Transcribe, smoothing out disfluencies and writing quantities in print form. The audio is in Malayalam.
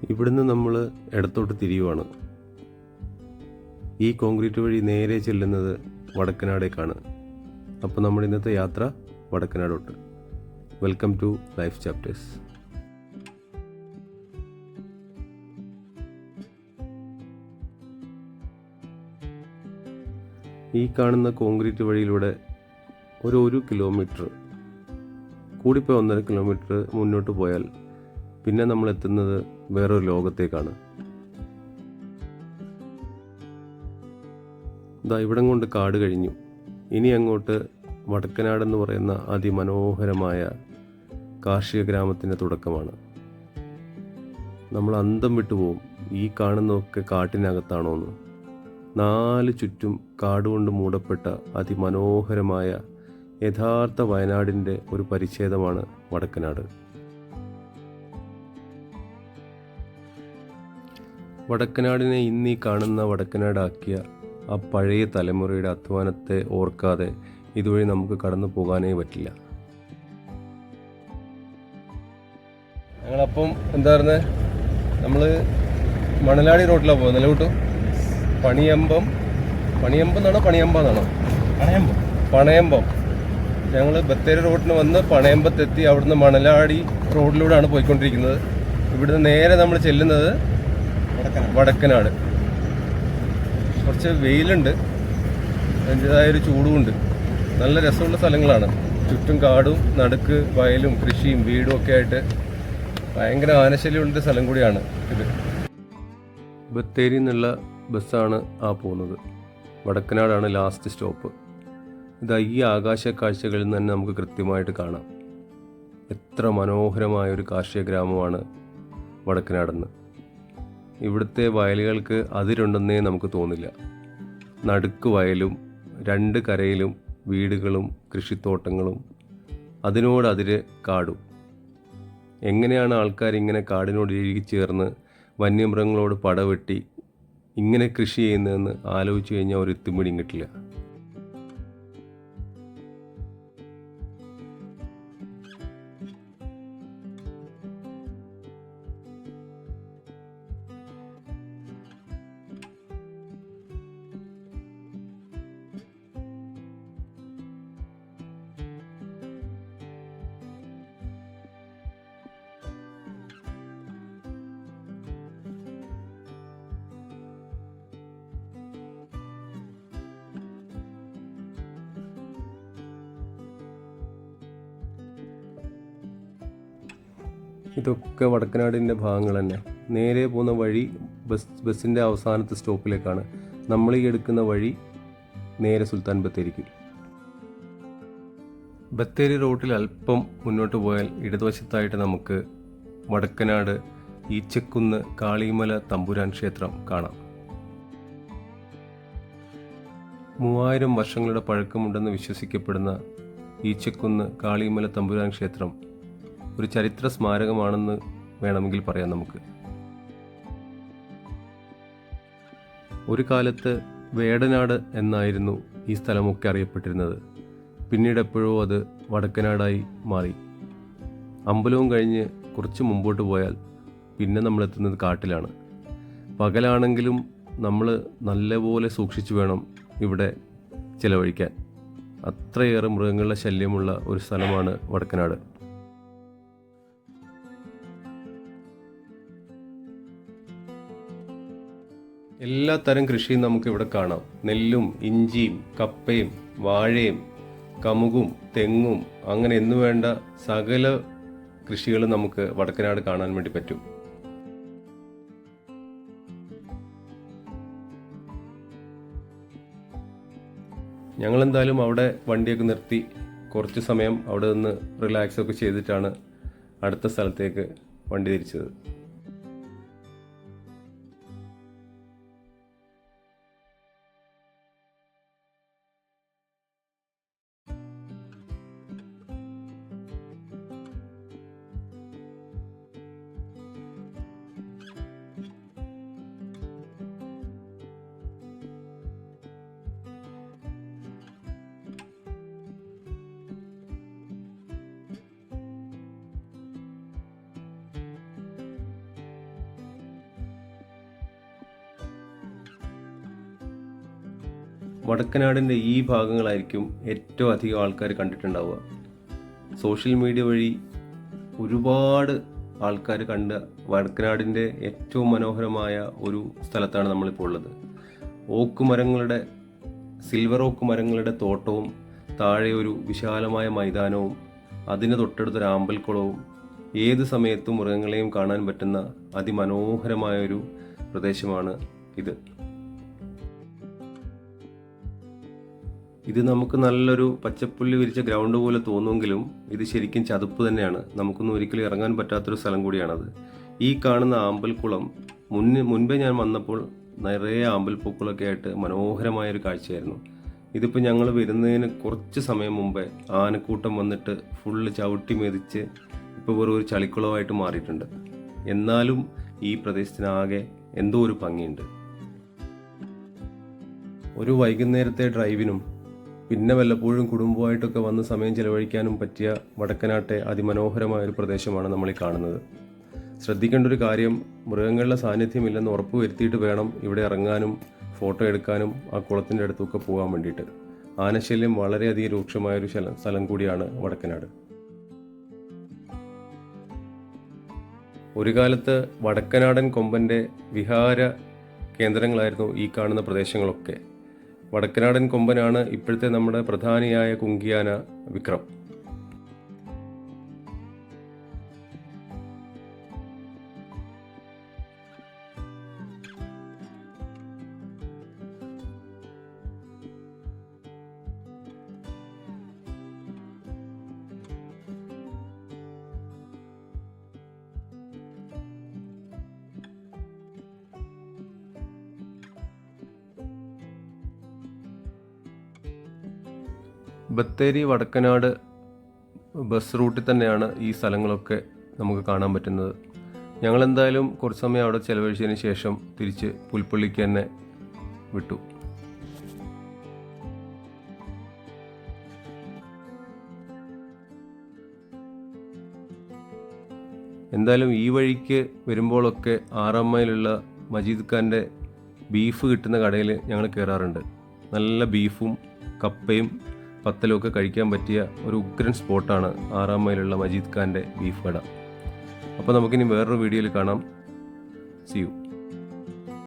ഇവിടുന്ന് നമ്മൾ ഇടത്തോട്ട് തിരിയുവാണ്. ഈ കോൺക്രീറ്റ് വഴി നേരെ ചെല്ലുന്നത് വടക്കനാടേക്കാണ്. അപ്പോൾ നമ്മുടെ ഇന്നത്തെ യാത്ര വടക്കനാടോട്ട്. Welcome to life chapters. ഈ കാണുന്ന കോൺക്രീറ്റ് വഴിയിലൂടെ ഒരു കിലോമീറ്റർ, കൂടിപ്പോയി 1.5 കിലോമീറ്റർ മുന്നോട്ട് പോയാൽ പിന്നെ നമ്മൾ എത്തുന്നത് വേറൊരു ലോകത്തേക്കാണ്. ഇവിടം കൊണ്ട് കാട് കഴിഞ്ഞു. ഇനി അങ്ങോട്ട് വടക്കനാടെന്ന് പറയുന്ന അതിമനോഹരമായ കാർഷിക ഗ്രാമത്തിൻ്റെ തുടക്കമാണ്. നമ്മൾ അന്തം വിട്ടുപോകും, ഈ കാണുന്നതൊക്കെ കാട്ടിനകത്താണോ എന്ന്. 4 ചുറ്റും കാടുകൊണ്ട് മൂടപ്പെട്ട അതിമനോഹരമായ യഥാർത്ഥ വയനാടിൻ്റെ ഒരു പരിച്ഛേദമാണ് വടക്കനാട്. വടക്കനാടിനെ ഇന്നീ കാണുന്ന വടക്കനാടാക്കിയ ആ പഴയ തലമുറയുടെ അധ്വാനത്തെ ഓർക്കാതെ ഇതുവഴി നമുക്ക് കടന്നു പോകാനേ പറ്റില്ല. ഞങ്ങളപ്പം എന്തായിരുന്നു, നമ്മൾ മണലാടി റോഡിലാണ് പോകുന്നത്. കൂട്ടു പണിയമ്പം എന്നാണോ പണയമ്പം. ഞങ്ങൾ ബത്തേരി റോഡിന് വന്ന് പണയമ്പത്തെത്തി. അവിടുന്ന് മണലാടി റോഡിലൂടെയാണ് പോയിക്കൊണ്ടിരിക്കുന്നത്. ഇവിടുന്ന് നേരെ നമ്മൾ ചെല്ലുന്നത് വടക്കനാട്. കുറച്ച് വെയിലുണ്ട്, അതിൻ്റെതായൊരു ചൂടുമുണ്ട്. നല്ല രസമുള്ള സ്ഥലങ്ങളാണ്. ചുറ്റും കാടും നടുക്ക് വയലും കൃഷിയും വീടും ഒക്കെ ആയിട്ട് ഭയങ്കര ആനശല്യമുള്ളൊരു സ്ഥലം കൂടിയാണ് ഇത്. ബത്തേരി എന്നുള്ള ബസ്സാണ് പോകുന്നത്. വടക്കനാടാണ് ലാസ്റ്റ് സ്റ്റോപ്പ്. ഈ ആകാശ കാഴ്ചകളിൽ നിന്ന് തന്നെ നമുക്ക് കൃത്യമായിട്ട് കാണാം എത്ര മനോഹരമായൊരു കാർഷിക ഗ്രാമമാണ് വടക്കനാടെന്ന്. ഇവിടുത്തെ വയലുകൾക്ക് അതിരുണ്ടെന്നേ നമുക്ക് തോന്നില്ല. നടുക്ക് വയലും 2 കരയിലും വീടുകളും കൃഷിത്തോട്ടങ്ങളും, അതിനോടതിര് കാടും. എങ്ങനെയാണ് ആൾക്കാർ ഇങ്ങനെ കാടിനോട് ഇഴുകിച്ചേർന്ന് വന്യമൃഗങ്ങളോട് പടവെട്ടി ഇങ്ങനെ കൃഷി ചെയ്യുന്നതെന്ന് ആലോചിച്ച് കഴിഞ്ഞാൽ ഒരു എത്തുപിടിയും കിട്ടില്ല. ഇതൊക്കെ വടക്കനാടിൻ്റെ ഭാഗങ്ങൾ തന്നെ. നേരെ പോകുന്ന വഴി ബസ്സിൻ്റെ അവസാനത്തെ സ്റ്റോപ്പിലേക്കാണ്. നമ്മൾ ഈ എടുക്കുന്ന വഴി നേരെ സുൽത്താൻ ബത്തേരിക്ക്. ബത്തേരി റോഡിൽ അല്പം മുന്നോട്ട് പോയാൽ ഇടതുവശത്തായിട്ട് നമുക്ക് വടക്കനാട് ഈച്ചക്കുന്ന് കാളിമല തമ്പുരാൻ ക്ഷേത്രം കാണാം. 3000 വർഷങ്ങളുടെ പഴക്കമുണ്ടെന്ന് വിശ്വസിക്കപ്പെടുന്ന ഈച്ചക്കുന്ന് കാളിമല തമ്പുരാൻ ക്ഷേത്രം ഒരു ചരിത്ര സ്മാരകമാണെന്ന് വേണമെങ്കിൽ പറയാം നമുക്ക്. ഒരു കാലത്ത് വേടനാട് എന്നായിരുന്നു ഈ സ്ഥലമൊക്കെ അറിയപ്പെട്ടിരുന്നത്. പിന്നീട് എപ്പോഴോ അത് വടക്കനാടായി മാറി. അമ്പലവും കഴിഞ്ഞ് കുറച്ച് മുമ്പോട്ട് പോയാൽ പിന്നെ നമ്മളെത്തുന്നത് കാട്ടിലാണ്. പകലാണെങ്കിലും നമ്മൾ നല്ലപോലെ സൂക്ഷിച്ചു വേണം ഇവിടെ ചിലവഴിക്കാൻ. അത്രയേറെ മൃഗങ്ങളുടെ ശല്യമുള്ള ഒരു സ്ഥലമാണ് വടക്കനാട്. എല്ലാ തരം കൃഷിയും നമുക്കിവിടെ കാണാം. നെല്ലും ഇഞ്ചിയും കപ്പയും വാഴയും കമുകും തെങ്ങും അങ്ങനെ എന്നു വേണ്ട സകല കൃഷികളും നമുക്ക് വടക്കനാട് കാണാൻ വേണ്ടി പറ്റും. ഞങ്ങളെന്തായാലും അവിടെ വണ്ടിയൊക്കെ നിർത്തി കുറച്ച് സമയം അവിടെ നിന്ന് റിലാക്സ് ഒക്കെ ചെയ്തിട്ടാണ് അടുത്ത സ്ഥലത്തേക്ക് വണ്ടി തിരിച്ചത്. വടക്കനാടിൻ്റെ ഈ ഭാഗങ്ങളായിരിക്കും ഏറ്റവും അധികം ആൾക്കാർ കണ്ടിട്ടുണ്ടാവുക. സോഷ്യൽ മീഡിയ വഴി ഒരുപാട് ആൾക്കാർ കണ്ട വടക്കനാടിൻ്റെ ഏറ്റവും മനോഹരമായ ഒരു സ്ഥലത്താണ് നമ്മളിപ്പോൾ ഉള്ളത്. സിൽവർ ഓക്ക് മരങ്ങളുടെ തോട്ടവും താഴെ ഒരു വിശാലമായ മൈതാനവും അതിന് തൊട്ടടുത്തൊരു ആമ്പൽക്കുളവും ഏത് സമയത്തും മൃഗങ്ങളെയും കാണാൻ പറ്റുന്ന അതിമനോഹരമായൊരു പ്രദേശമാണ് ഇത്. ഇത് നമുക്ക് നല്ലൊരു പച്ചപ്പുല്ല് വിരിച്ച ഗ്രൗണ്ട് പോലെ തോന്നുമെങ്കിലും ഇത് ശരിക്കും ചതുപ്പ് തന്നെയാണ്. നമുക്കൊന്നും ഒരിക്കലും ഇറങ്ങാൻ പറ്റാത്തൊരു സ്ഥലം കൂടിയാണത്. ഈ കാണുന്ന ആമ്പൽക്കുളം മുൻപേ ഞാൻ വന്നപ്പോൾ നിറയെ ആമ്പൽപ്പൂക്കളൊക്കെ ആയിട്ട് മനോഹരമായൊരു കാഴ്ചയായിരുന്നു. ഇതിപ്പോൾ ഞങ്ങൾ വരുന്നതിന് കുറച്ച് സമയം മുമ്പേ ആനക്കൂട്ടം വന്നിട്ട് ഫുള്ള് ചവിട്ടി മെതിച്ച് ഇപ്പോൾ വെറും ഒരു ചളിക്കുളമായിട്ട് മാറിയിട്ടുണ്ട്. എന്നാലും ഈ പ്രദേശത്തിനാകെ എന്തോ ഒരു ഭംഗിയുണ്ട്. ഒരു വൈകുന്നേരത്തെ ഡ്രൈവിനും പിന്നെ വല്ലപ്പോഴും കുടുംബമായിട്ടൊക്കെ വന്ന് സമയം ചെലവഴിക്കാനും പറ്റിയ വടക്കനാട്ടെ അതിമനോഹരമായൊരു പ്രദേശമാണ് നമ്മൾ ഈ കാണുന്നത്. ശ്രദ്ധിക്കേണ്ട ഒരു കാര്യം, മൃഗങ്ങളുടെ സാന്നിധ്യമില്ലെന്ന് ഉറപ്പ് വരുത്തിയിട്ട് വേണം ഇവിടെ ഇറങ്ങാനും ഫോട്ടോ എടുക്കാനും ആ കുളത്തിൻ്റെ അടുത്തൊക്കെ പോകാൻ വേണ്ടിയിട്ട്. ആനശല്യം വളരെയധികം രൂക്ഷമായൊരു സ്ഥലം കൂടിയാണ് വടക്കനാട്. ഒരു കാലത്ത് വടക്കനാടൻ കൊമ്പൻ്റെ വിഹാര കേന്ദ്രങ്ങളായിരുന്നു ഈ കാണുന്ന പ്രദേശങ്ങളൊക്കെ. വടക്കനാടൻ കൊമ്പനാണ് ഇപ്പോഴത്തെ നമ്മുടെ പ്രധാനിയായ കുങ്കിയാന വിക്രം. ബത്തേരി വടക്കനാട് ബസ് റൂട്ടിൽ തന്നെയാണ് ഈ സ്ഥലങ്ങളൊക്കെ നമുക്ക് കാണാൻ പറ്റുന്നത്. ഞങ്ങളെന്തായാലും കുറച്ച് സമയം അവിടെ ചെലവഴിച്ചതിന് ശേഷം തിരിച്ച് പുൽപ്പള്ളിക്ക് തന്നെ വിട്ടു. എന്തായാലും ഈ വഴിക്ക് വരുമ്പോഴൊക്കെ 6-ാം മൈലുള്ള മജീദ് ഖാൻ്റെ ബീഫ് കിട്ടുന്ന കടയിൽ ഞങ്ങൾ കയറാറുണ്ട്. നല്ല ബീഫും കപ്പയും പത്തലുമൊക്കെ കഴിക്കാൻ പറ്റിയ ഒരു ഉഗ്രൻ സ്പോട്ടാണ് 6-ാം മൈലുള്ള മജീദ് ഖാൻ്റെ ബീഫ് കട. അപ്പോൾ നമുക്കിനി വേറൊരു വീഡിയോയിൽ കാണാം. See you.